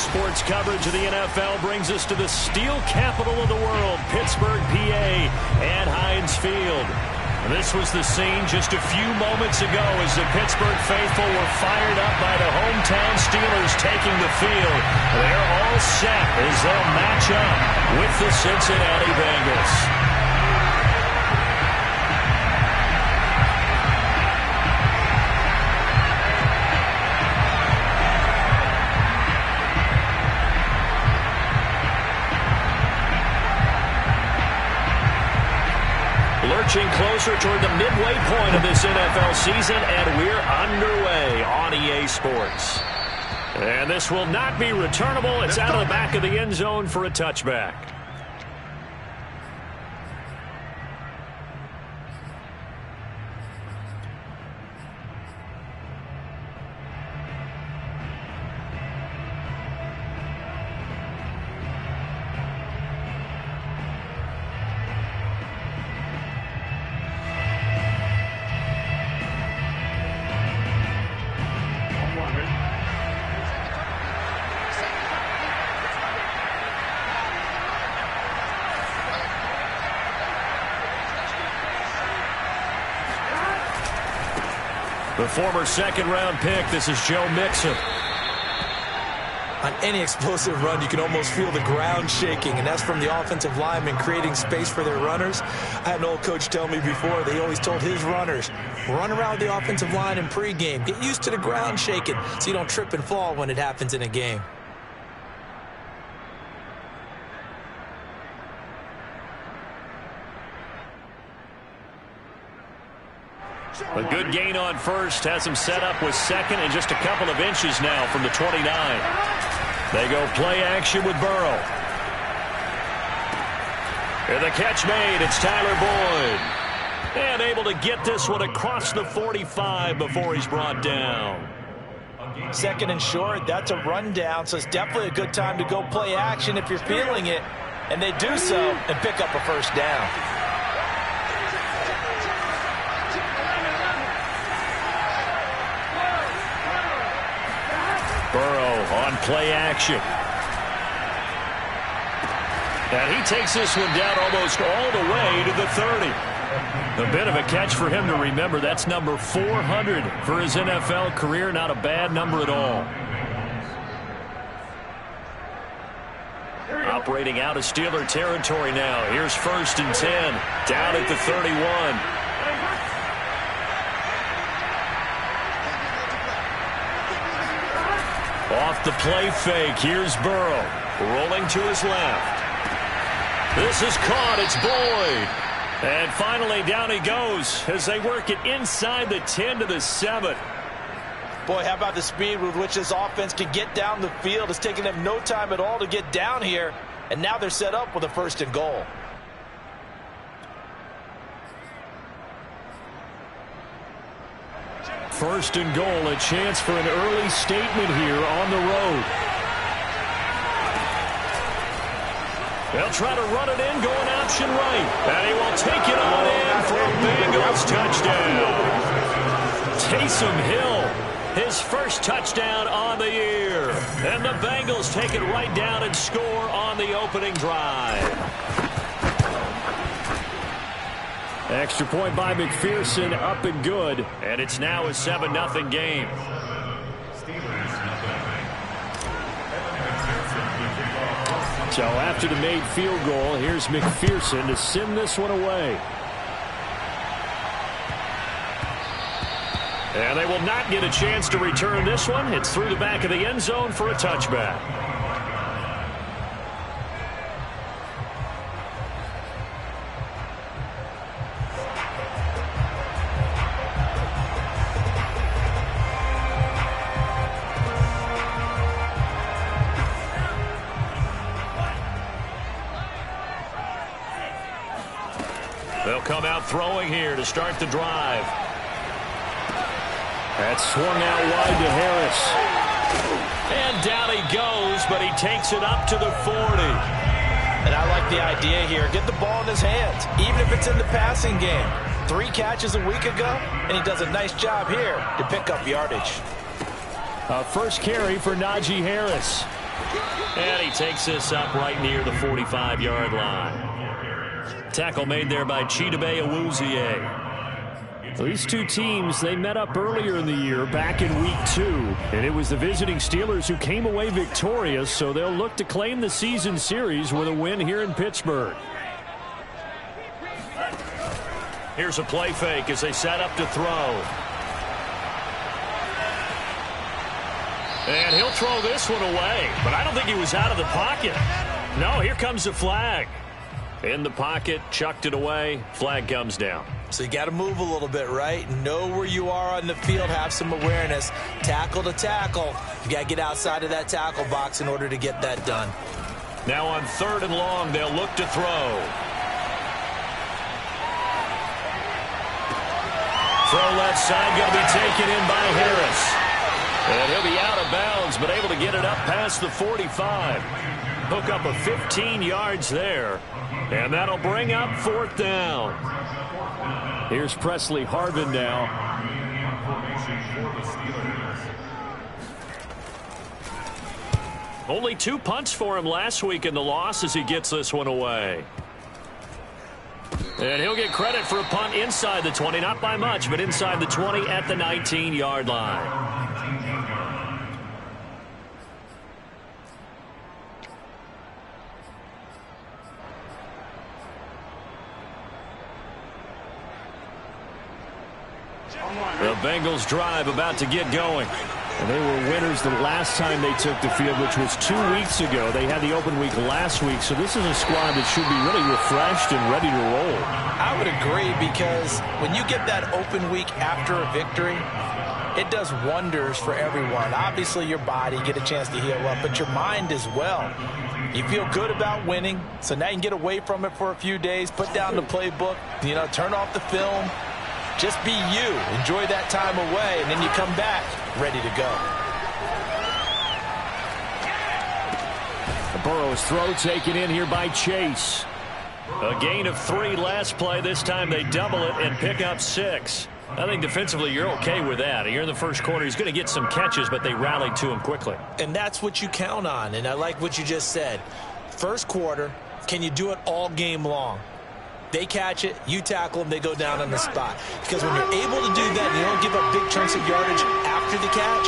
sports coverage of the NFL brings us to the steel capital of the world, Pittsburgh, PA, and Heinz Field. This was the scene just a few moments ago as the Pittsburgh faithful were fired up by the hometown Steelers taking the field. They're all set as they'll match up with the Cincinnati Bengals. Lurching closer toward the midway point of this NFL season, and we're underway on EA Sports. And this will not be returnable. It's out of the back of the end zone for a touchback. The former second-round pick, this is Joe Mixon. On any explosive run, you can almost feel the ground shaking, and that's from the offensive linemen creating space for their runners. I had an old coach tell me before, they always told his runners, run around the offensive line in pregame. Get used to the ground shaking so you don't trip and fall when it happens in a game. A good gain on first has him set up with second and just a couple of inches now from the 29. They go play action with Burrow. And the catch made. It's Tyler Boyd. And able to get this one across the 45 before he's brought down. Second and short, that's a rundown, so it's definitely a good time to go play action if you're feeling it. And they do so and pick up a first down. Burrow on play action. And he takes this one down almost all the way to the 30. A bit of a catch for him to remember. That's number 400 for his NFL career. Not a bad number at all. Operating out of Steeler territory now. Here's 1st and 10. Down at the 31. Off the play fake, here's Burrow, rolling to his left. This is caught, it's Boyd. And finally down he goes as they work it inside the 10 to the 7. Boy, how about the speed with which this offense can get down the field? It's taken them no time at all to get down here, and now they're set up with a 1st and goal. First and goal, a chance for an early statement here on the road. They'll try to run it in, going option right. And he will take it on in for a Bengals touchdown. Taysom Hill, his first touchdown on the year. And the Bengals take it right down and score on the opening drive. Extra point by McPherson, up and good, and it's now a 7-0 game. So after the made field goal, here's McPherson to send this one away. And they will not get a chance to return this one. It's through the back of the end zone for a touchback. They'll come out throwing here to start the drive. That's swung out wide to Harris. And down he goes, but he takes it up to the 40. And I like the idea here. Get the ball in his hands, even if it's in the passing game. 3 catches a week ago, and he does a nice job here to pick up yardage. First carry for Najee Harris. And he takes this up right near the 45-yard line. Tackle made there by Chidobe Awuzie. These two teams, they met up earlier in the year, back in Week 2. And it was the visiting Steelers who came away victorious, so they'll look to claim the season series with a win here in Pittsburgh. Here's a play fake as they set up to throw. And he'll throw this one away, but I don't think he was out of the pocket. No, here comes the flag. In the pocket, chucked it away, flag comes down. So you got to move a little bit, right? Know where you are on the field, have some awareness. Tackle to tackle. You got to get outside of that tackle box in order to get that done. Now on 3rd and long, they'll look to throw. Throw left side, going to be taken in by Harris. And he'll be out of bounds, but able to get it up past the 45. Hook up a 15 yards there. And that'll bring up 4th down. Here's Presley Harvin now. Only 2 punts for him last week in the loss as he gets this one away. And he'll get credit for a punt inside the 20, not by much, but inside the 20 at the 19-yard line. The Bengals drive about to get going. And they were winners the last time they took the field, which was 2 weeks ago. They had the open week last week, so this is a squad that should be really refreshed and ready to roll. I would agree, because when you get that open week after a victory, it does wonders for everyone. Obviously, your body, get a chance to heal up, but your mind as well. You feel good about winning, so now you can get away from it for a few days, put down the playbook, turn off the film. Just be you. Enjoy that time away, and then you come back ready to go. Burrow's throw taken in here by Chase. A gain of 3 last play. This time they double it and pick up 6. I think defensively you're okay with that. You're in the first quarter. He's going to get some catches, but they rallied to him quickly. And that's what you count on, and I like what you just said. First quarter, can you do it all game long? They catch it, you tackle them, they go down on the spot. Because when you're able to do that and you don't give up big chunks of yardage after the catch,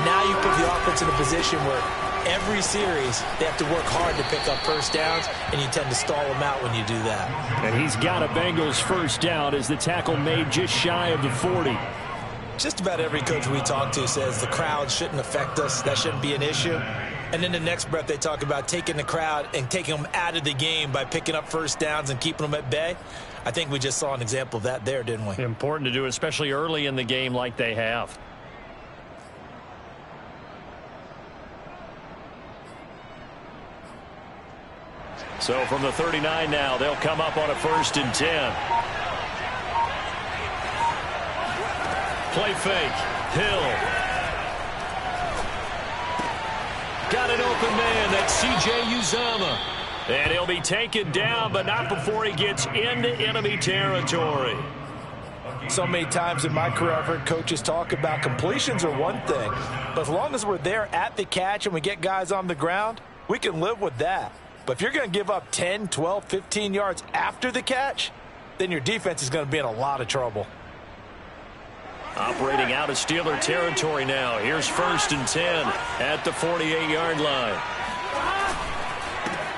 now you put the offense in a position where every series they have to work hard to pick up first downs, and you tend to stall them out when you do that. And he's got a Bengals first down as the tackle made just shy of the 40. Just about every coach we talk to says the crowd shouldn't affect us. That shouldn't be an issue. And then the next breath they talk about taking the crowd and taking them out of the game by picking up first downs and keeping them at bay. I think we just saw an example of that there, didn't we? Important to do, especially early in the game like they have. So from the 39 now, they'll come up on a 1st and 10. Play fake. Hill. Got an open man. That's C.J. Uzomah. And he'll be taken down, but not before he gets into enemy territory. So many times in my career I've heard coaches talk about completions are one thing, but as long as we're there at the catch and we get guys on the ground, we can live with that. But if you're going to give up 10, 12, 15 yards after the catch, then your defense is going to be in a lot of trouble. Operating out of Steeler territory now. Here's 1st and 10 at the 48-yard line.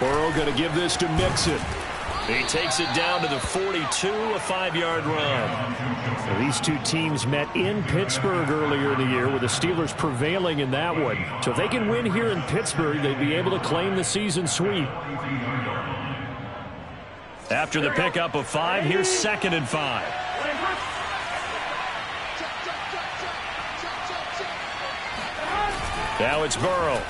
Burrow going to give this to Mixon. He takes it down to the 42, a 5-yard run. So these two teams met in Pittsburgh earlier in the year, with the Steelers prevailing in that one. So if they can win here in Pittsburgh, they'd be able to claim the season sweep. After the pickup of 5, here's 2nd and 5. Now it's Burrow.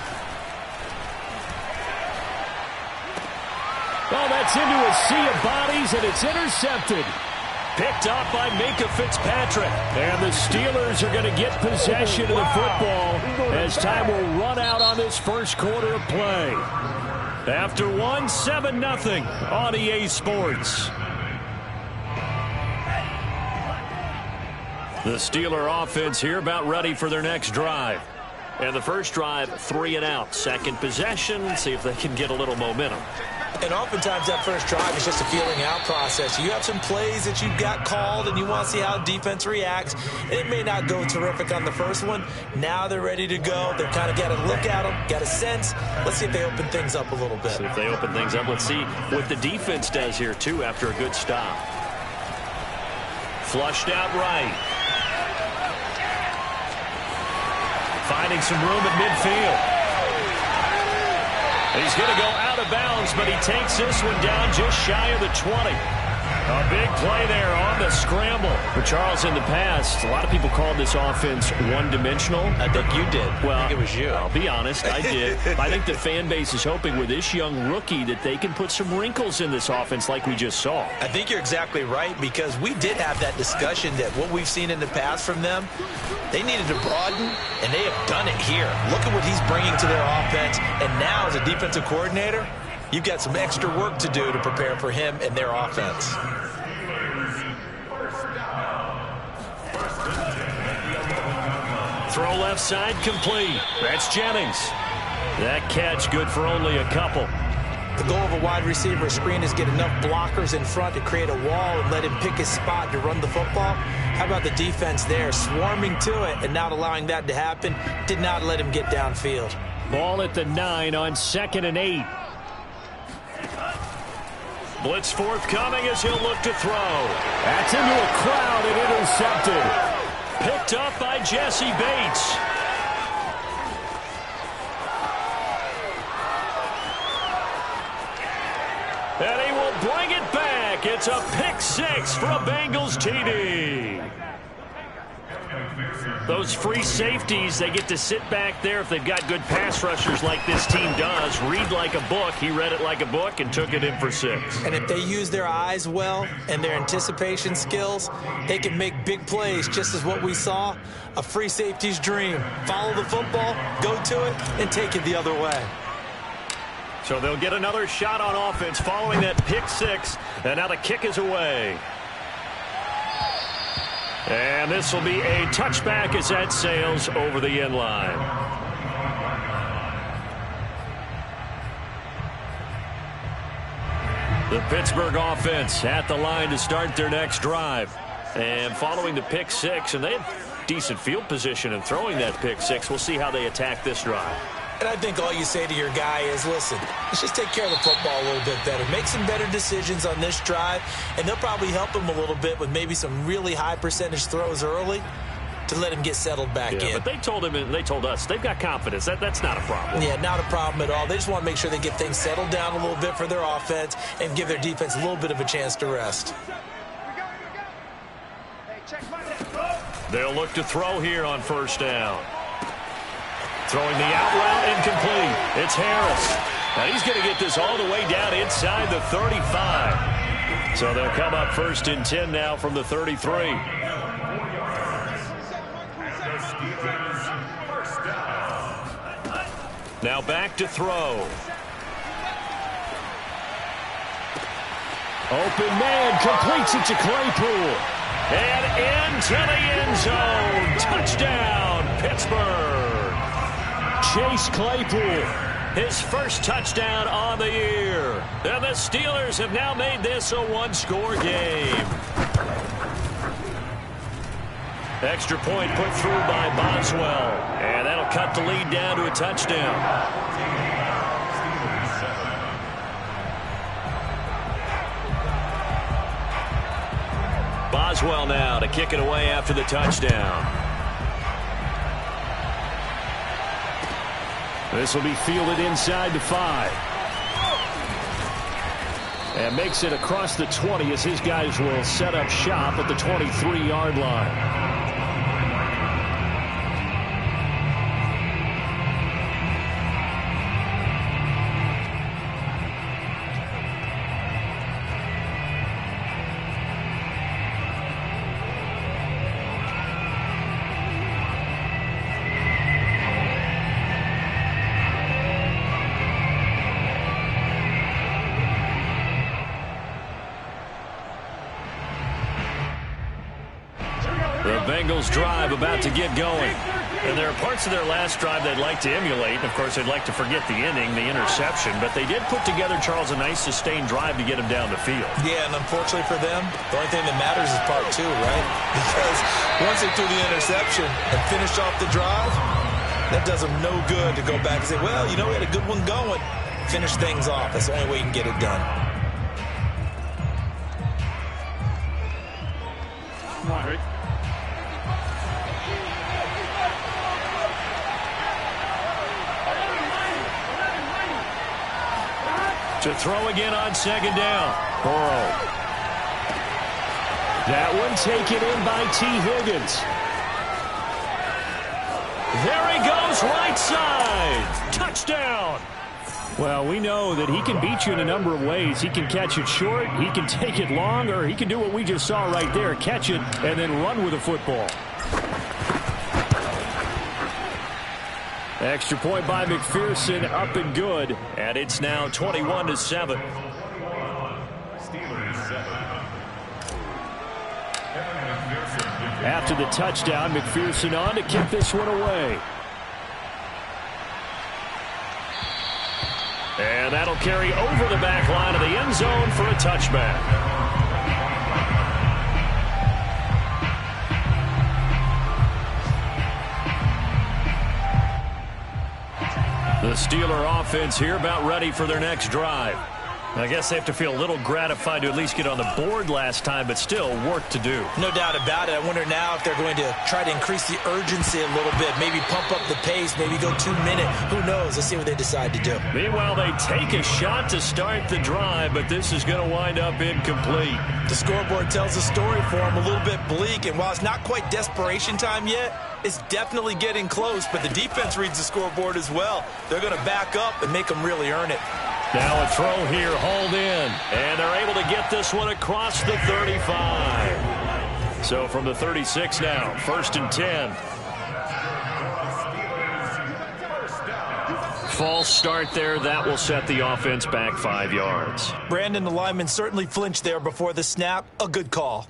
Oh, that's into a sea of bodies, and it's intercepted. Picked up by Minkah Fitzpatrick. And the Steelers are going to get possession of the football as time will run out on this first quarter of play. After 7-0 on EA Sports. The Steeler offense here about ready for their next drive. And the first drive, 3 and out. Second possession, see if they can get a little momentum. And oftentimes that first drive is just a feeling out process. You have some plays that you've got called and you want to see how defense reacts. And it may not go terrific on the first one. Now they're ready to go. They've kind of got a look at them, got a sense. Let's see if they open things up a little bit. See if they open things up. Let's see what the defense does here, too, after a good stop. Flushed out right. Finding some room at midfield. He's going to go out of bounds, but he takes this one down just shy of the 20. A big play there on the scramble. But Charles, in the past, a lot of people called this offense one-dimensional. I think you did. Well, I think it was you. I'll be honest, I did. I think the fan base is hoping with this young rookie that they can put some wrinkles in this offense like we just saw. I think you're exactly right, because we did have that discussion that what we've seen in the past from them, they needed to broaden, and they have done it here. Look at what he's bringing to their offense, and now as a defensive coordinator, you've got some extra work to do to prepare for him and their offense. Throw left side complete. That's Jennings. That catch good for only a couple. The goal of a wide receiver screen is get enough blockers in front to create a wall and let him pick his spot to run the football. How about the defense there, swarming to it and not allowing that to happen? Did not let him get downfield. Ball at the 9 on 2nd and 8. Blitz forthcoming as he'll look to throw. That's into a crowd and intercepted. Picked up by Jesse Bates. And he will bring it back. It's a pick 6 for a Bengals TD. Those free safeties, they get to sit back there if they've got good pass rushers like this team does. Read like a book. He read it like a book and took it in for 6. And if they use their eyes well and their anticipation skills, they can make big plays, just as what we saw. A free safety's dream. Follow the football, go to it, and take it the other way. So they'll get another shot on offense following that pick 6. And now the kick is away. And this will be a touchback as that sails over the end line. The Pittsburgh offense at the line to start their next drive. And following the pick 6, and they had decent field position in throwing that pick 6. We'll see how they attack this drive. And I think all you say to your guy is, listen, let's just take care of the football a little bit better. Make some better decisions on this drive, and they'll probably help him a little bit with maybe some really high percentage throws early to let him get settled back in. But they told him and they told us they've got confidence. That's not a problem. Yeah, not a problem at all. They just want to make sure they get things settled down a little bit for their offense and give their defense a little bit of a chance to rest. They'll look to throw here on first down. Throwing the out route incomplete. It's Harris. Now he's going to get this all the way down inside the 35. So they'll come up 1st and 10 now from the 33. Now back to throw. Open man completes it to Claypool. And into the end zone. Touchdown, Pittsburgh. Chase Claypool, his first touchdown on the year. And the Steelers have now made this a one-score game. Extra point put through by Boswell. And that'll cut the lead down to a touchdown. Boswell now to kick it away after the touchdown. This will be fielded inside the 5. And makes it across the 20 as his guys will set up shop at the 23-yard line. The Bengals drive about to get going. And there are parts of their last drive they'd like to emulate. Of course, they'd like to forget the inning, the interception. But they did put together, Charles, a nice sustained drive to get him down the field. Yeah, and unfortunately for them, the only thing that matters is part two, right? Because once they threw the interception and finished off the drive, that does them no good to go back and say, well, you know, we had a good one going. Finish things off. That's the only way you can get it done. Come on, Rick. To throw again on second down. Burrow. That one taken in by T. Higgins. There he goes, right side. Touchdown. Well, we know that he can beat you in a number of ways. He can catch it short, he can take it long, or he can do what we just saw right there, catch it and then run with the football. Extra point by McPherson, up and good, and it's now 21-7. After the touchdown, McPherson on to kick this one away. And that'll carry over the back line of the end zone for a touchback. The Steeler offense here about ready for their next drive. I guess they have to feel a little gratified to at least get on the board last time, but still work to do. No doubt about it. I wonder now if they're going to try to increase the urgency a little bit, maybe pump up the pace, maybe go 2 minute. Who knows? Let's see what they decide to do. Meanwhile, they take a shot to start the drive, but this is going to wind up incomplete. The scoreboard tells a story for them, a little bit bleak, and while it's not quite desperation time yet, it's definitely getting close, but the defense reads the scoreboard as well. They're going to back up and make them really earn it. Now a throw here, hauled in, and they're able to get this one across the 35. So from the 36 now, 1st and 10. False start there. That will set the offense back 5 yards. Brandon, the lineman, certainly flinched there before the snap. A good call.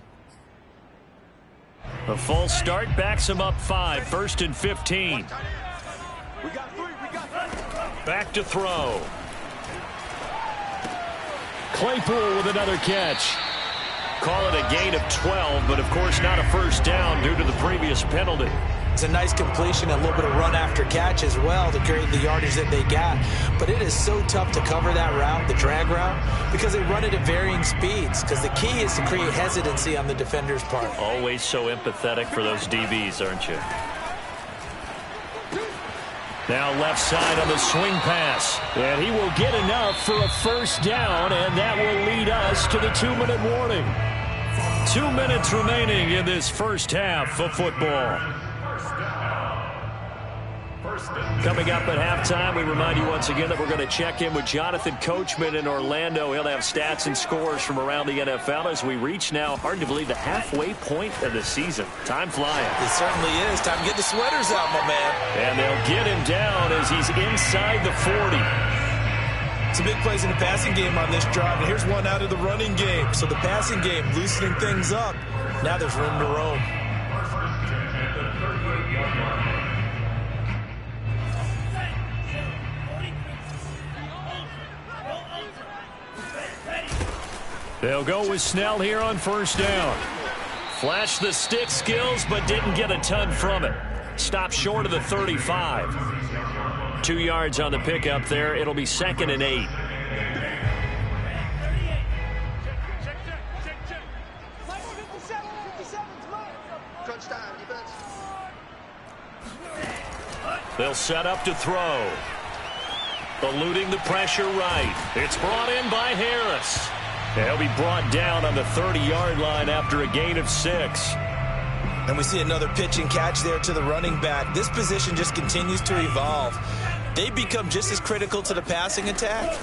A false start backs him up 5, 1st and 15. Back to throw. Claypool with another catch. Call it a gain of 12, but of course not a first down due to the previous penalty. It's a nice completion, a little bit of run after catch as well to create the yardage that they got. But it is so tough to cover that route, the drag route, because they run it at varying speeds. Because the key is to create hesitancy on the defender's part. Always so empathetic for those DBs, aren't you? Now left side on the swing pass. And he will get enough for a first down, and that will lead us to the 2-minute warning. 2 minutes remaining in this first half of football. Coming up at halftime, we remind you once again that we're going to check in with Jonathan Coachman in Orlando. He'll have stats and scores from around the NFL as we reach now, hard to believe, the halfway point of the season. Time flying. It certainly is. Time to get the sweaters out, my man. And they'll get him down as he's inside the 40. Some big plays in the passing game on this drive, and here's one out of the running game. So the passing game loosening things up. Now there's room to roam. They'll go with Snell here on first down. Flashed the stick skills, but didn't get a ton from it. Stopped short of the 35. 2 yards on the pickup there. It'll be 2nd and 8. They'll set up to throw. Eluding the pressure right. It's brought in by Harris. He'll be brought down on the 30-yard line after a gain of 6. And we see another pitch and catch there to the running back. This position just continues to evolve. They become just as critical to the passing attack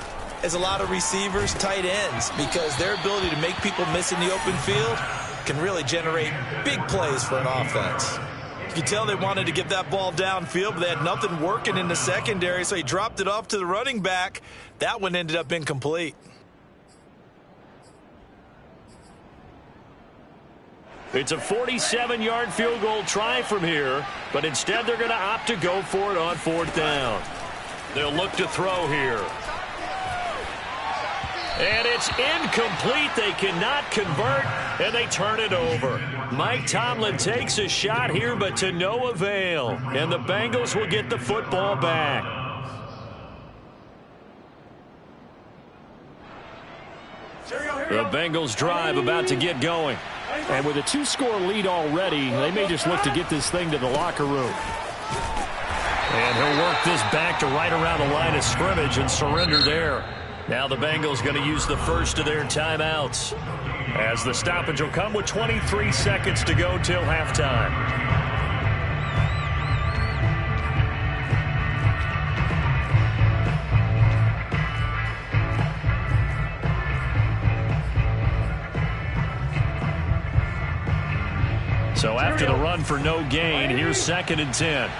as a lot of receivers, tight ends, because their ability to make people miss in the open field can really generate big plays for an offense. You can tell they wanted to get that ball downfield, but they had nothing working in the secondary, so he dropped it off to the running back. That one ended up incomplete. It's a 47-yard field goal try from here, but instead they're going to opt to go for it on 4th down. They'll look to throw here. And it's incomplete. They cannot convert, and they turn it over. Mike Tomlin takes a shot here, but to no avail. And the Bengals will get the football back. The Bengals drive about to get going. And with a 2-score lead already, they may just look to get this thing to the locker room. And he'll work this back to right around the line of scrimmage and surrender there. Now the Bengals going to use the first of their timeouts, as the stoppage will come with 23 seconds to go till halftime. So after the run for no gain, here's 2nd and 10.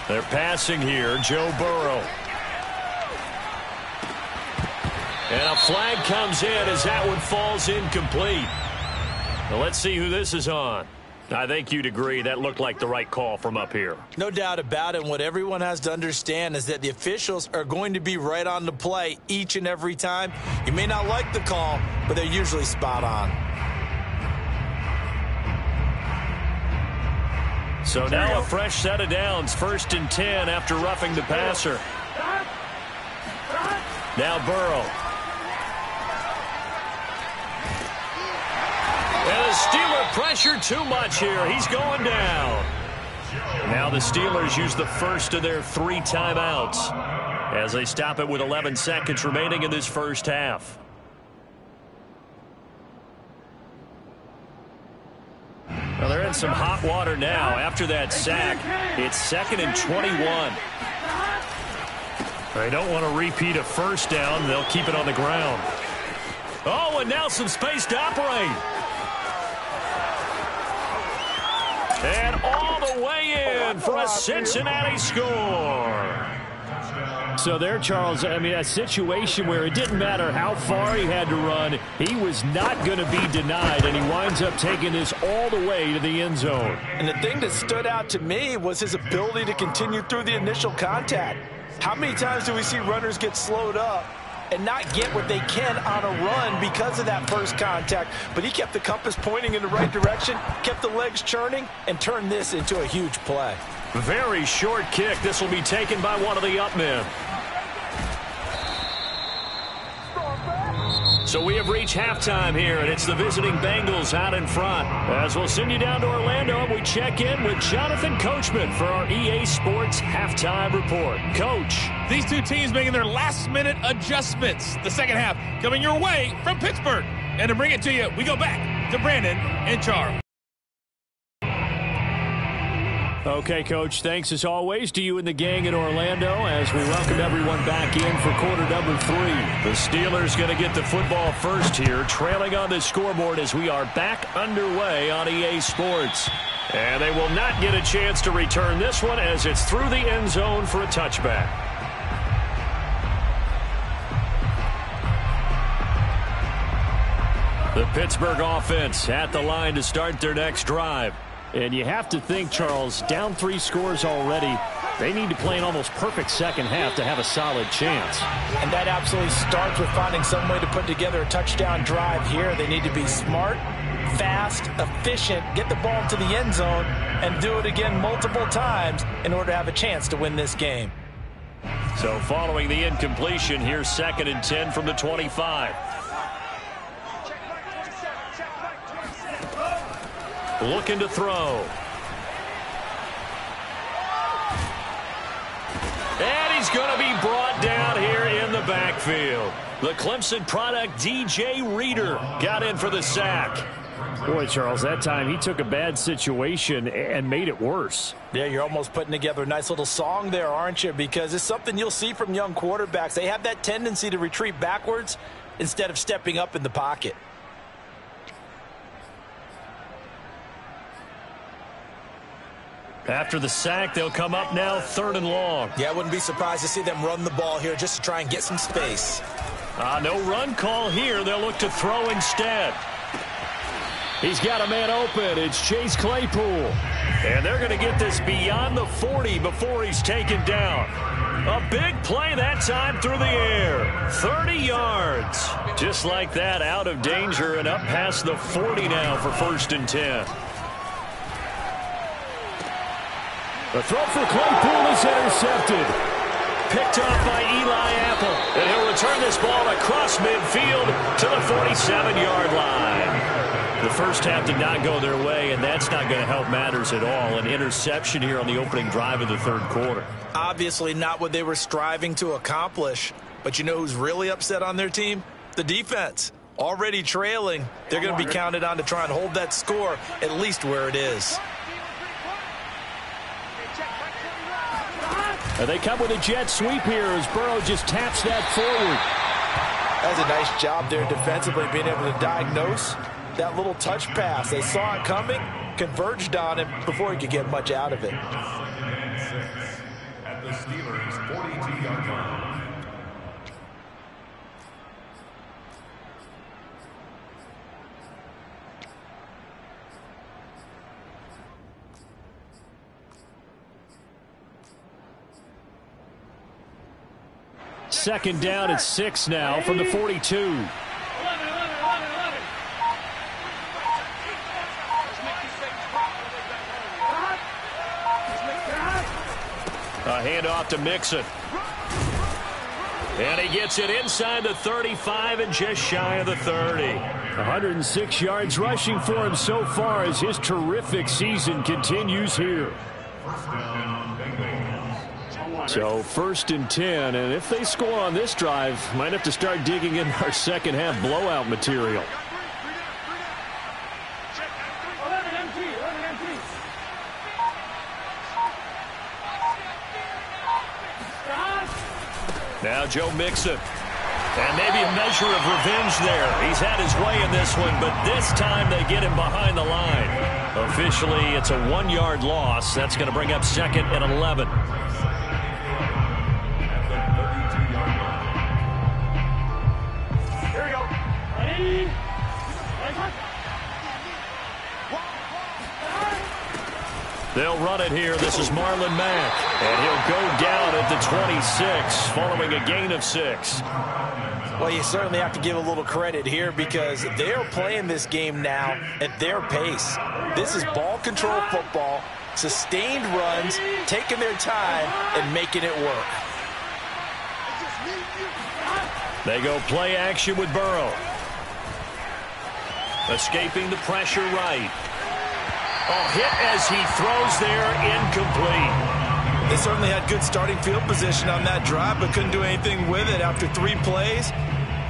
They're passing here, Joe Burrow. And a flag comes in as that one falls incomplete. Well, let's see who this is on. I think you'd agree that looked like the right call from up here. No doubt about it. What everyone has to understand is that the officials are going to be right on the play each and every time. You may not like the call, but they're usually spot on. So now a fresh set of downs, 1st and 10 after roughing the passer. Now Burrow. And the Steeler pressure too much here. He's going down. Now the Steelers use the first of their 3 timeouts as they stop it with 11 seconds remaining in this first half. Well, they're in some hot water now after that sack. It's 2nd and 21. They don't want to repeat a first down. They'll keep it on the ground. Oh, and now some space to operate. And all the way in for a Cincinnati score. So there, Charles, I mean, a situation where it didn't matter how far he had to run, he was not going to be denied, and he winds up taking this all the way to the end zone. And the thing that stood out to me was his ability to continue through the initial contact. How many times do we see runners get slowed up and not get what they can on a run because of that first contact? But he kept the compass pointing in the right direction, kept the legs churning, and turned this into a huge play. Very short kick. This will be taken by one of the up men. So we have reached halftime here, and it's the visiting Bengals out in front. As we'll send you down to Orlando, and we check in with Jonathan Coachman for our EA Sports Halftime Report. Coach. These two teams making their last-minute adjustments. The second half coming your way from Pittsburgh. And to bring it to you, we go back to Brandon and Charles. Okay, Coach, thanks as always to you and the gang in Orlando as we welcome everyone back in for quarter number 3. The Steelers going to get the football first here, trailing on the scoreboard as we are back underway on EA Sports. And they will not get a chance to return this one as it's through the end zone for a touchback. The Pittsburgh offense at the line to start their next drive. And you have to think, Charles, down 3 scores already. They need to play an almost perfect second half to have a solid chance. And that absolutely starts with finding some way to put together a touchdown drive here. They need to be smart, fast, efficient, get the ball to the end zone, and do it again multiple times in order to have a chance to win this game. So following the incompletion, here's 2nd and 10 from the 25. Looking to throw. And he's going to be brought down here in the backfield. The Clemson product, DJ Reader, got in for the sack. Boy, Charles, that time he took a bad situation and made it worse. Yeah, you're almost putting together a nice little song there, aren't you? Because it's something you'll see from young quarterbacks. They have that tendency to retreat backwards instead of stepping up in the pocket. After the sack, they'll come up now 3rd and long. Yeah, I wouldn't be surprised to see them run the ball here just to try and get some space. No run call here. They'll look to throw instead. He's got a man open. It's Chase Claypool. And they're going to get this beyond the 40 before he's taken down. A big play that time through the air. 30 yards. Just like that, out of danger and up past the 40 now for 1st and 10. The throw for Claypool is intercepted. Picked off by Eli Apple. And he'll return this ball across midfield to the 47-yard line. The first half did not go their way, and that's not going to help matters at all. An interception here on the opening drive of the 3rd quarter. Obviously not what they were striving to accomplish. But you know who's really upset on their team? The defense. Already trailing. They're going to be counted on to try and hold that score at least where it is. And they come with a jet sweep here as Burrow just taps that forward. That's a nice job there defensively, being able to diagnose that little touch pass. They saw it coming, converged on him before he could get much out of it. At the Steelers' 42-yard line. Second down at 6 now from the 42. A handoff to Mixon. And he gets it inside the 35 and just shy of the 30. 106 yards rushing for him so far as his terrific season continues here. So 1st and 10, and if they score on this drive, might have to start digging in our second half blowout material. Now Joe Mixon. And maybe a measure of revenge there. He's had his way in this one, but this time they get him behind the line. Officially, it's a 1-yard loss. That's going to bring up 2nd and 11. Here we go. They'll run it here. This is Marlon Mack. And he'll go down at the 26 following a gain of 6. Well, you certainly have to give a little credit here because they're playing this game now at their pace. This is ball control football, sustained runs, taking their time, and making it work. They go play action with Burrow. Escaping the pressure right. Oh, hit as he throws there, incomplete. They certainly had good starting field position on that drive, but couldn't do anything with it after 3 plays.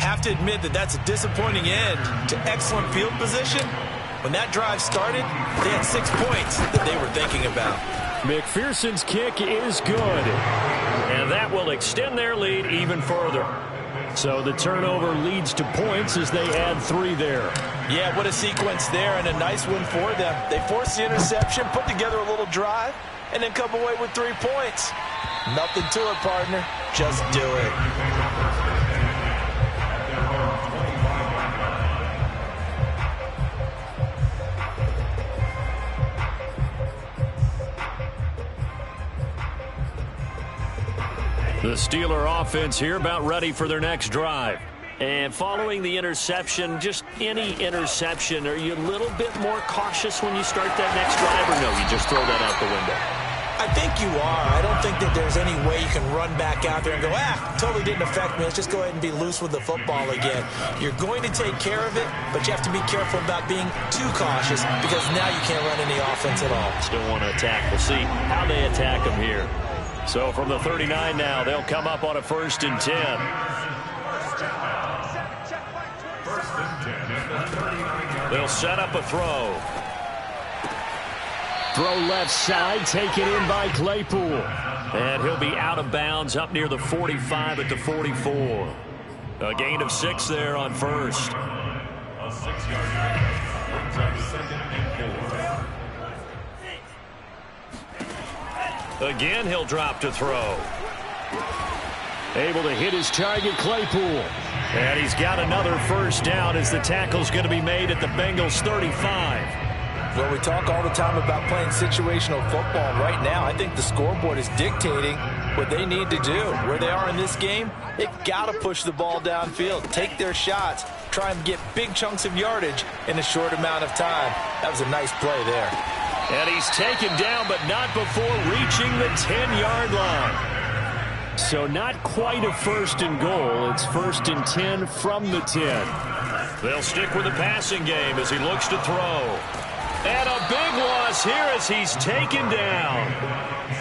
Have to admit that that's a disappointing end to excellent field position. When that drive started, they had 6 points that they were thinking about. McPherson's kick is good. And that will extend their lead even further. So the turnover leads to points as they add 3 there. Yeah, what a sequence there, and a nice one for them. They forced the interception, put together a little drive, and then come away with 3 points. Nothing to it, partner. Just do it. The Steeler offense here about ready for their next drive. And following the interception, just any interception, are you a little bit more cautious when you start that next drive, or no, you just throw that out the window? I think you are. I don't think that there's any way you can run back out there and go, totally didn't affect me. Let's just go ahead and be loose with the football again. You're going to take care of it, but you have to be careful about being too cautious because now you can't run any offense at all. Still want to attack. We'll see how they attack them here. So from the 39 now, they'll come up on a 1st and 10. They'll set up a throw. Throw left side, taken in by Claypool. And he'll be out of bounds up near the 45 at the 44. A gain of 6 there on 1st. A 6-yard gain brings up 2nd and 4. Again, he'll drop to throw. Able to hit his target, Claypool. And he's got another first down as the tackle's going to be made at the Bengals 35. Well, we talk all the time about playing situational football. Right now, I think the scoreboard is dictating what they need to do. Where they are in this game, they've got to push the ball downfield, take their shots, try and get big chunks of yardage in a short amount of time. That was a nice play there. And he's taken down, but not before reaching the 10-yard line. So not quite a first and goal. It's first and 10 from the 10. They'll stick with the passing game as he looks to throw. And a big loss here as he's taken down.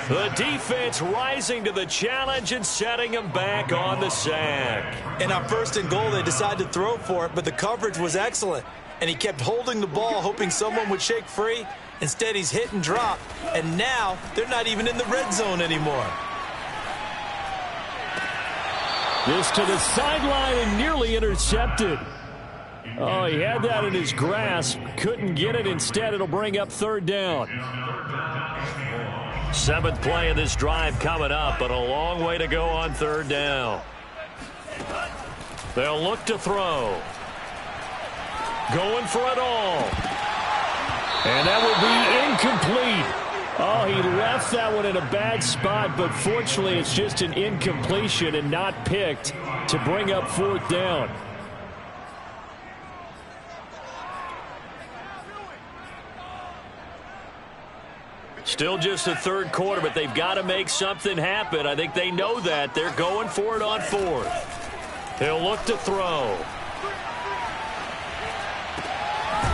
The defense rising to the challenge and setting him back on the sack. And on first and goal, they decided to throw for it, but the coverage was excellent. And he kept holding the ball, hoping someone would shake free. Instead, he's hit and dropped. And now, they're not even in the red zone anymore. This to the sideline and nearly intercepted. Oh, he had that in his grasp. Couldn't get it. Instead, it'll bring up third down. 7th play of this drive coming up, but a long way to go on third down. They'll look to throw. Going for it all. And that will be incomplete. Oh, he left that one in a bad spot, but fortunately it's just an incompletion and not picked to bring up fourth down. Still just the third quarter, but they've got to make something happen. I think they know that. They're going for it on fourth. He'll look to throw.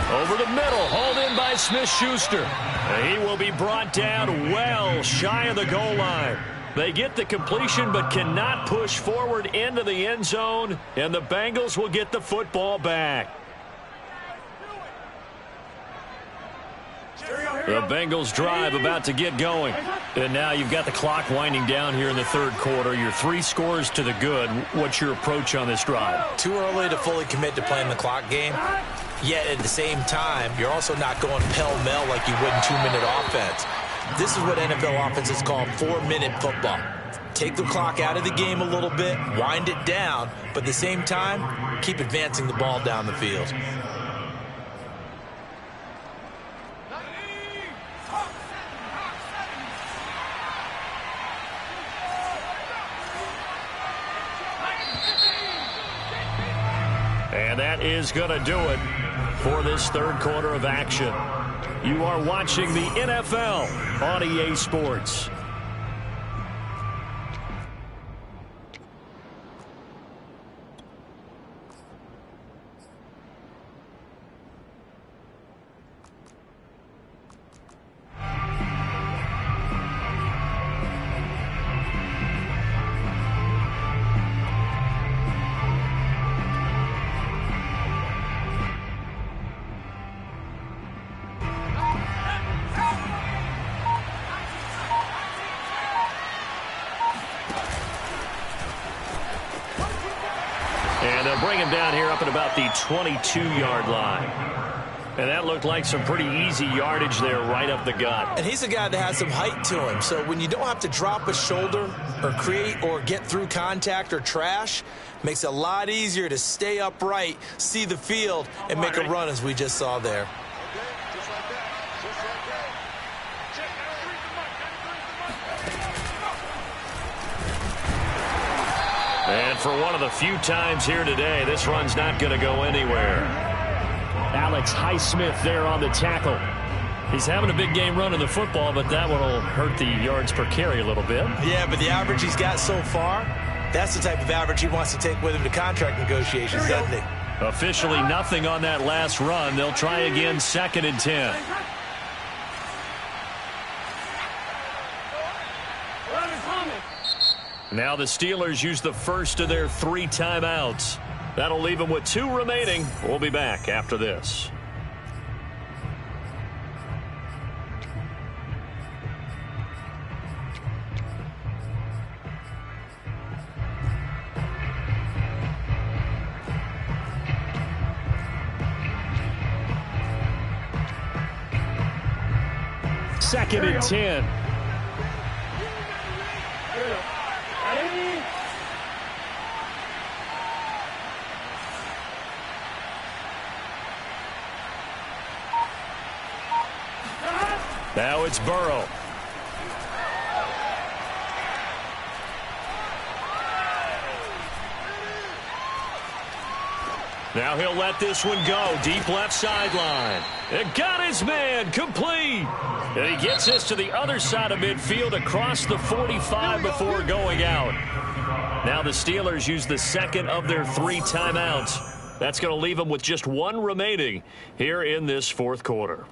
Over the middle, hauled in by Smith-Schuster. He will be brought down well shy of the goal line. They get the completion but cannot push forward into the end zone, and the Bengals will get the football back. The Bengals drive about to get going. And now you've got the clock winding down here in the third quarter. You're 3 scores to the good. What's your approach on this drive? Too early to fully commit to playing the clock game. Yet at the same time, you're also not going pell-mell like you would in 2-minute offense. This is what NFL offenses call 4-minute football. Take the clock out of the game a little bit, wind it down, but at the same time, keep advancing the ball down the field. And that is going to do it for this third quarter of action. You are watching the NFL on EA Sports. And they'll bring him down here up at about the 22-yard line. And that looked like some pretty easy yardage there right up the gut. And he's a guy that has some height to him. So when you don't have to drop a shoulder or create or get through contact or trash, makes it a lot easier to stay upright, see the field, and make a run as we just saw there. And for one of the few times here today, this run's not going to go anywhere. Alex Highsmith there on the tackle. He's having a big game running the football, but that one will hurt the yards per carry a little bit. Yeah, but the average he's got so far, that's the type of average he wants to take with him to contract negotiations, doesn't he? Officially nothing on that last run. They'll try again, 2nd and 10. Now the Steelers use the first of their 3 timeouts. That'll leave them with 2 remaining. We'll be back after this. Second and 10. Now it's Burrow. Now he'll let this one go. Deep left sideline. It got his man complete. And he gets this to the other side of midfield across the 45 before going out. Now the Steelers use the second of their 3 timeouts. That's going to leave them with just 1 remaining here in this fourth quarter.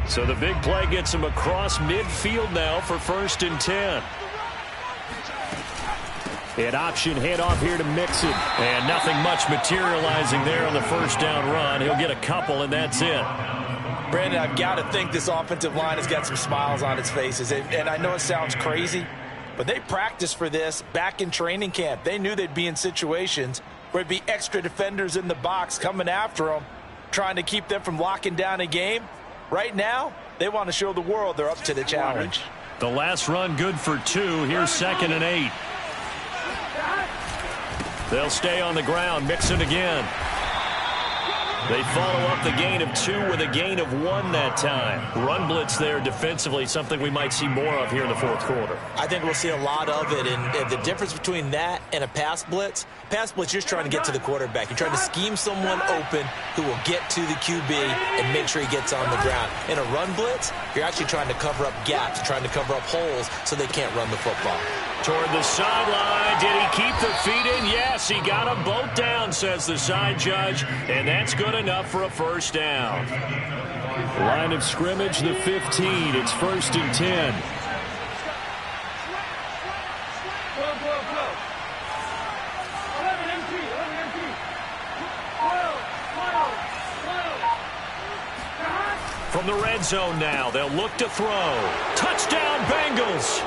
So the big play gets him across midfield now for 1st and 10. An option handoff here to Mixon. And nothing much materializing there on the first down run. He'll get a couple, and that's it. Brandon, I've got to think this offensive line has got some smiles on its faces. And I know it sounds crazy, but they practiced for this back in training camp. They knew they'd be in situations where there'd be extra defenders in the box coming after them, trying to keep them from locking down a game. Right now, they want to show the world they're up to the challenge. The last run good for 2. Here's 2nd and 8. They'll stay on the ground. Mixon again. They follow up the gain of 2 with a gain of 1 that time. Run blitz there defensively, something we might see more of here in the fourth quarter. I think we'll see a lot of it, and the difference between that and a pass blitz, you're just trying to get to the quarterback. You're trying to scheme someone open who will get to the QB and make sure he gets on the ground. In a run blitz, you're actually trying to cover up gaps, trying to cover up holes so they can't run the football. Toward the sideline. Did he keep the feet in? Yes, he got them both down, says the side judge, and that's good enough for a first down. Line of scrimmage, the 15. It's 1st and 10. From the red zone now, they'll look to throw. Touchdown, Bengals!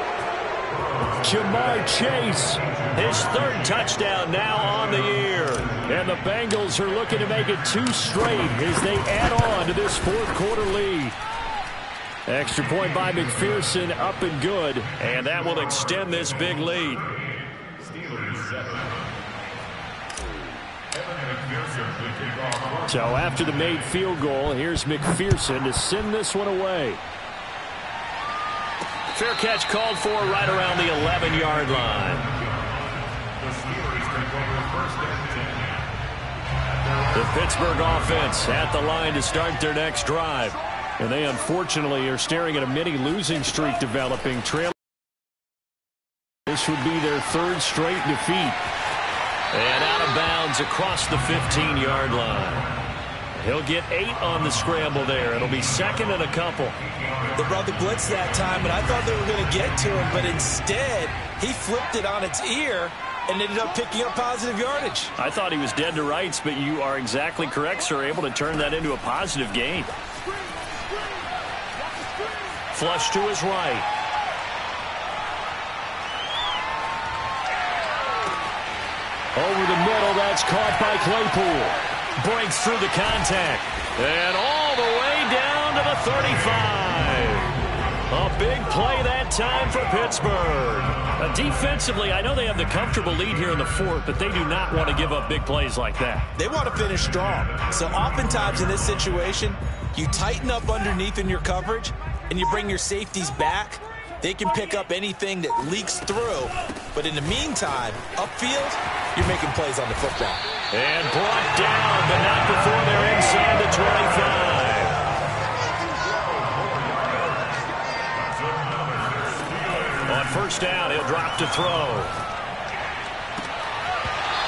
Jamar Chase, his 3rd touchdown now on the year. And the Bengals are looking to make it 2 straight as they add on to this fourth quarter lead. Extra point by McPherson, up and good. And that will extend this big lead. So after the made field goal, here's McPherson to send this one away. Fair catch called for right around the 11-yard line. The Pittsburgh offense at the line to start their next drive. And they unfortunately are staring at a mini losing streak developing. This would be their 3rd straight defeat. And out of bounds across the 15-yard line. He'll get 8 on the scramble there. It'll be 2nd and a couple. They brought the blitz that time, and I thought they were going to get to him, but instead he flipped it on its ear and ended up picking up positive yardage. I thought he was dead to rights, but you are exactly correct, sir. Able to turn that into a positive gain. Flush to his right. Over the middle, that's caught by Claypool. Breaks through the contact. And all the way down to the 35. A big play that time for Pittsburgh. Defensively, I know they have the comfortable lead here in the fourth, but they do not want to give up big plays like that. They want to finish strong. So oftentimes in this situation, you tighten up underneath in your coverage, and you bring your safeties back. They can pick up anything that leaks through. But in the meantime, upfield, you're making plays on the football. And brought down, but not before they're inside the 25. On first down, he'll drop to throw.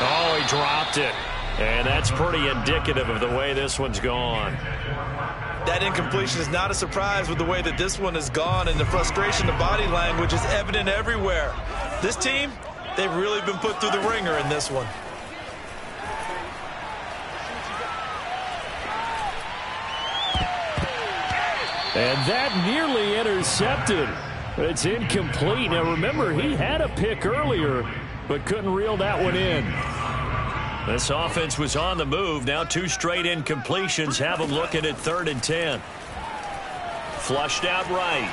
Oh, he dropped it. And that's pretty indicative of the way this one's gone. That incompletion is not a surprise with the way that this one has gone, and the frustration, the body language is evident everywhere. This team, they've really been put through the ringer in this one. And that nearly intercepted. It's incomplete. Now remember, he had a pick earlier, but couldn't reel that one in. This offense was on the move. Now 2 straight incompletions have them looking at 3rd and 10. Flushed out right.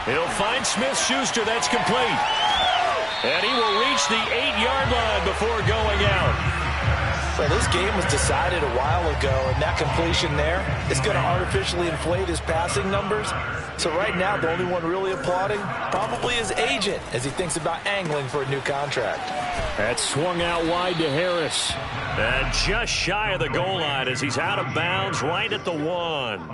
He'll find Smith-Schuster. That's complete. And he will reach the 8-yard line before going out. So this game was decided a while ago, and that completion there is going to artificially inflate his passing numbers. So right now, the only one really applauding probably his agent as he thinks about angling for a new contract. That swung out wide to Harris. And just shy of the goal line as he's out of bounds right at the 1.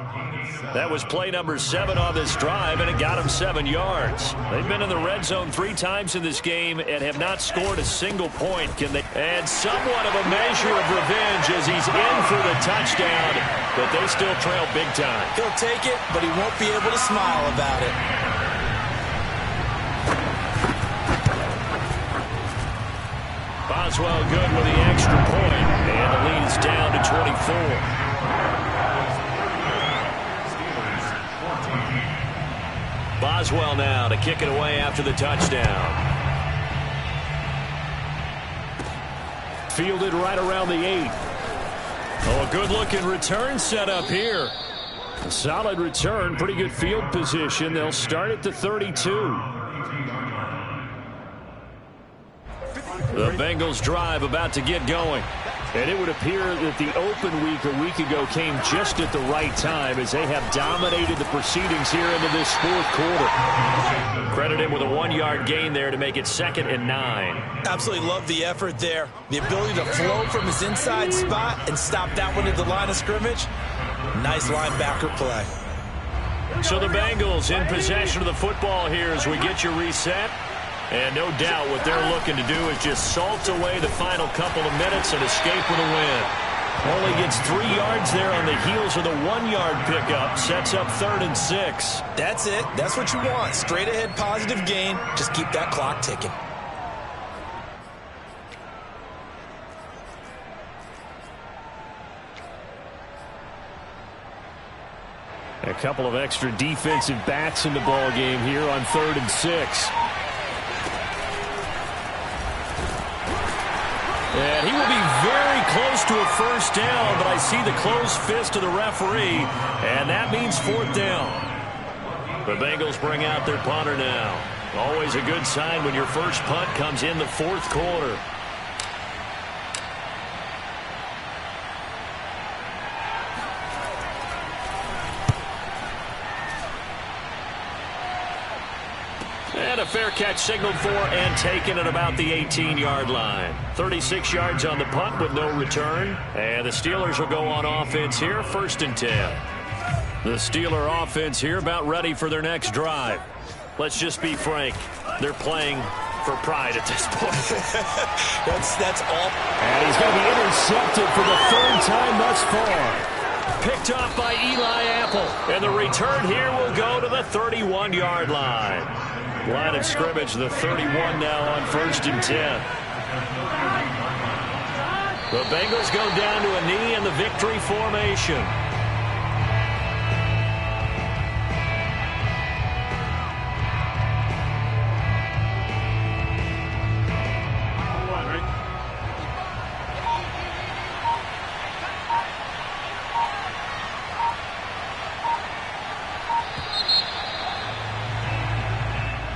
That was play number 7 on this drive, and it got him 7 yards. They've been in the red zone 3 times in this game and have not scored a single point. Can they add somewhat of a measure of revenge as he's in for the touchdown, but they still trail big time. He'll take it, but he won't be able to smile about it. Boswell good with the extra point, and the lead is down to 24. Boswell now to kick it away after the touchdown. Fielded right around the 8. Oh, a good-looking return set up here. A solid return, pretty good field position. They'll start at the 32. The Bengals drive about to get going. And it would appear that the open week a week ago came just at the right time as they have dominated the proceedings here into this 4th quarter. Credit him with a 1-yard gain there to make it 2nd and 9. Absolutely love the effort there. The ability to flow from his inside spot and stop that one at the line of scrimmage. Nice linebacker play. So the Bengals in possession of the football here as we get you reset. And no doubt what they're looking to do is just salt away the final couple of minutes and escape with a win. Only gets 3 yards there on the heels of the 1-yard pickup. Sets up 3rd and 6. That's it. That's what you want. Straight ahead positive gain. Just keep that clock ticking. A couple of extra defensive backs in the ball game here on 3rd and 6. And he will be very close to a first down, but I see the closed fist of the referee, and that means 4th down. The Bengals bring out their punter now. Always a good sign when your first punt comes in the 4th quarter. And a fair catch signaled for and taken at about the 18-yard line. 36 yards on the punt with no return. And the Steelers will go on offense here, 1st and 10. The Steeler offense here about ready for their next drive. Let's just be frank. They're playing for pride at this point. that's all. And he's going to be intercepted for the 3rd time thus far. Picked off by Eli Apple. And the return here will go to the 31-yard line. Line of scrimmage, the 31 now on 1st and 10. The Bengals go down to a knee in the victory formation.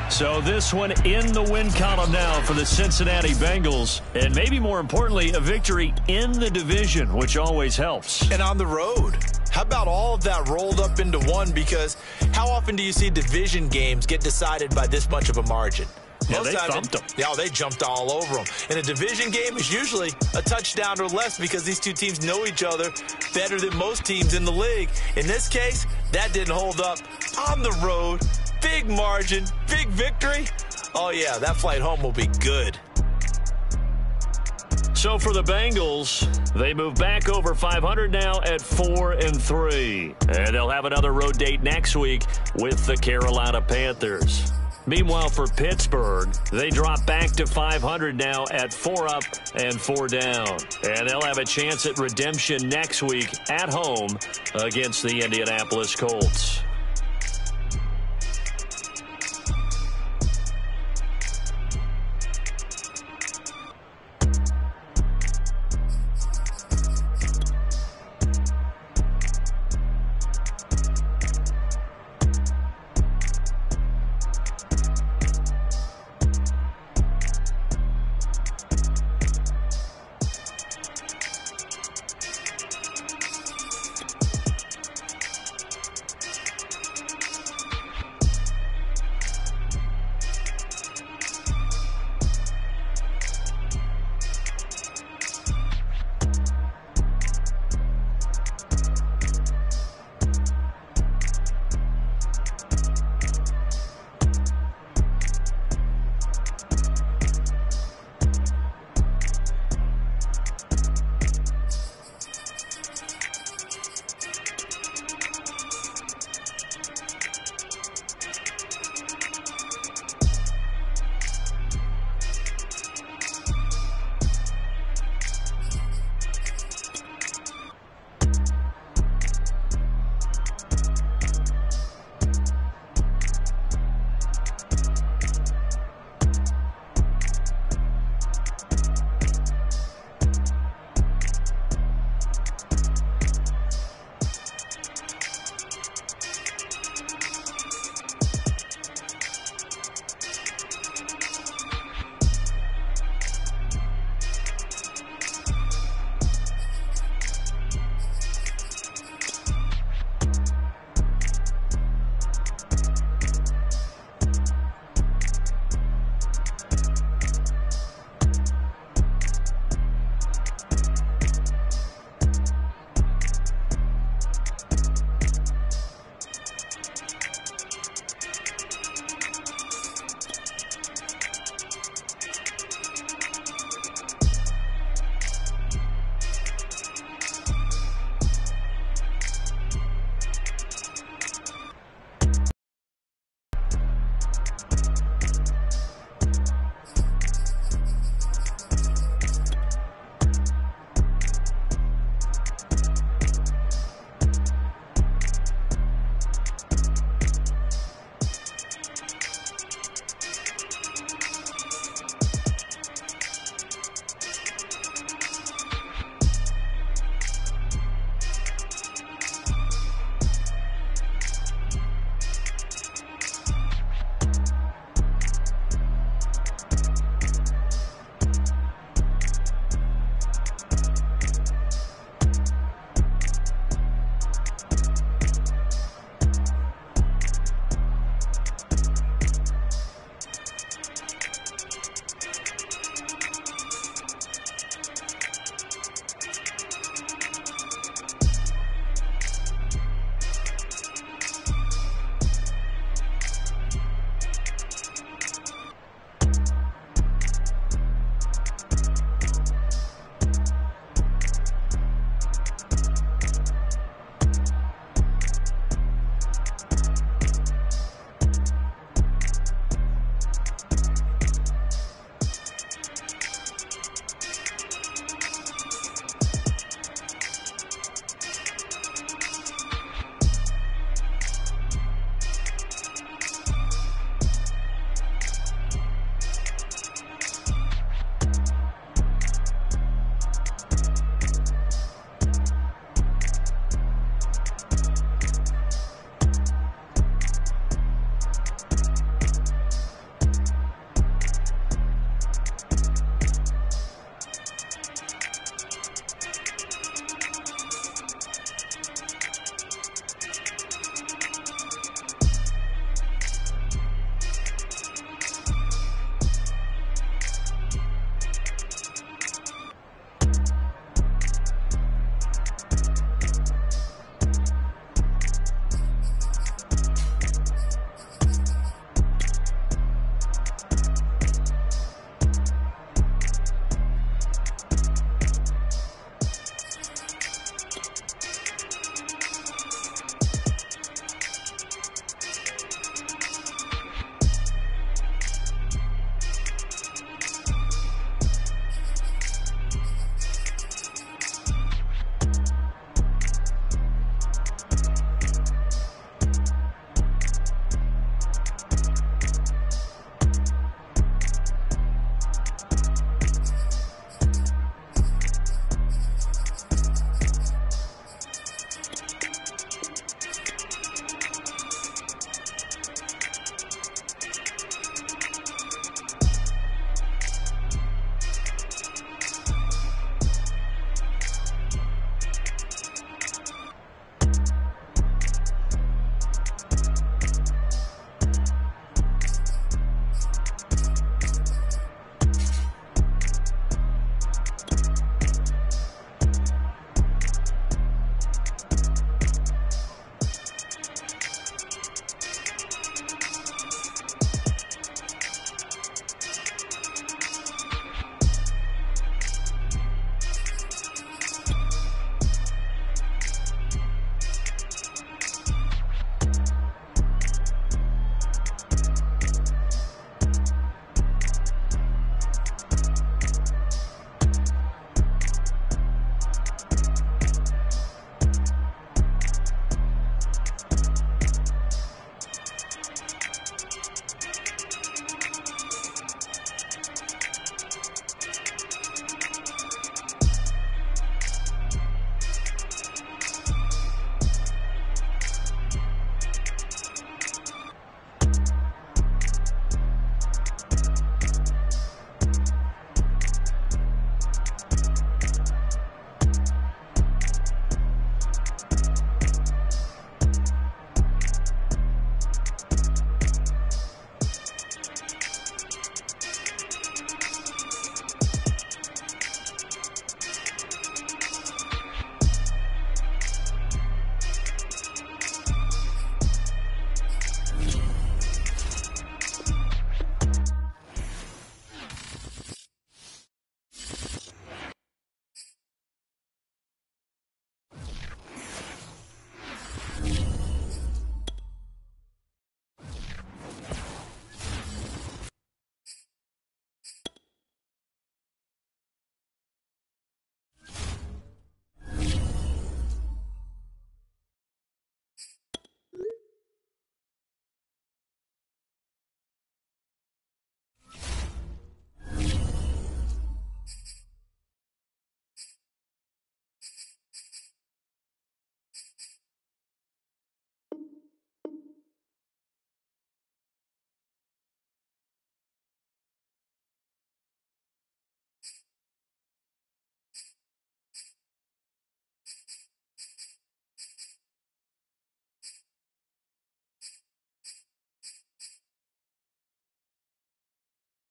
So this one in the win column now for the Cincinnati Bengals. And maybe more importantly, a victory in the division, which always helps. And on the road. How about all of that rolled up into one? Because how often do you see division games get decided by this much of a margin? Yeah, they thumped them. Yeah, they jumped all over them. And a division game is usually a touchdown or less because these two teams know each other better than most teams in the league. In this case, that didn't hold up. On the road, big margin, big victory. Oh, yeah, that flight home will be good. So for the Bengals, they move back over 500 now at 4-3. And they'll have another road date next week with the Carolina Panthers. Meanwhile, for Pittsburgh, they drop back to 500 now at 4 up and 4 down. And they'll have a chance at redemption next week at home against the Indianapolis Colts.